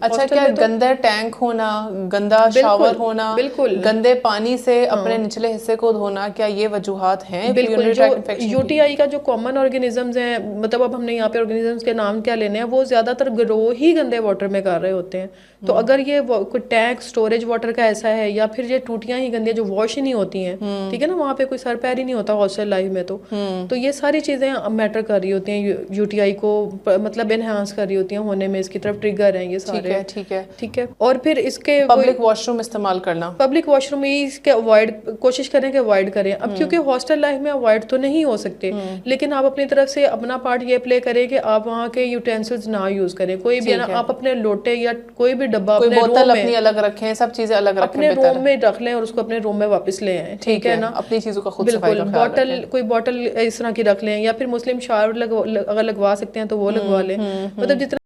اچھا کیا گندے ٹینک ہونا، گندا شاور ہونا، بالکل گندے پانی سے اپنے نچلے حصے کو دھونا، کیا یہ وجوہات ہیں؟ بالکل. جو یو ٹی آئی کا جو کامن آرگینزمز ہیں، مطلب اب ہم نے یہاں پہ آرگینزمز کے نام کیا لینے ہیں، وہ زیادہ تر گرو ہی گندے واٹر میں کر رہے ہوتے ہیں. تو اگر یہ کوئی ٹینک اسٹوریج واٹر کا ایسا ہے، یا پھر یہ ٹوٹیاں ہی گندی جو واش ہی نہیں ہوتی ہیں، ٹھیک ہے نا، وہاں پہ کوئی سر پیر ہی نہیں ہوتا ہاسٹل لائف میں، تو یہ ساری چیزیں میٹر کر رہی ہوتی ہیں، یو ٹی آئی کو مطلب انہانس کر رہی ہوتی ہیں ہونے میں، اس کی طرف ٹریگر ہیں یہ سارے. ٹھیک ہے. اور پھر اس کے پبلک واش روم استعمال کرنا، پبلک واش روم اس کے اوائڈ کوشش کریں کہ اوائڈ کریں. اب کیونکہ ہاسٹل لائف میں اوائڈ تو نہیں ہو سکتے، لیکن آپ اپنی طرف سے اپنا پارٹ یہ پلے کریں کہ آپ وہاں کے یوٹینسلز نہ یوز کریں. کوئی بھی ہے نا، آپ اپنے لوٹے یا کوئی بھی ڈبہ اپنے بوتل اپنی الگ رکھیں، سب چیزیں الگ رکھیں، اپنے روم میں رکھ لیں اور اس کو اپنے روم میں واپس لے آئیں. ٹھیک ہے نا، اپنی چیزوں کا خود صفائی کا خیال بوٹل، کوئی بوٹل اس طرح کی رکھ لیں، یا پھر مسلم شاور اگر لگوا سکتے ہیں تو وہ لگوا لیں. مطلب جتنا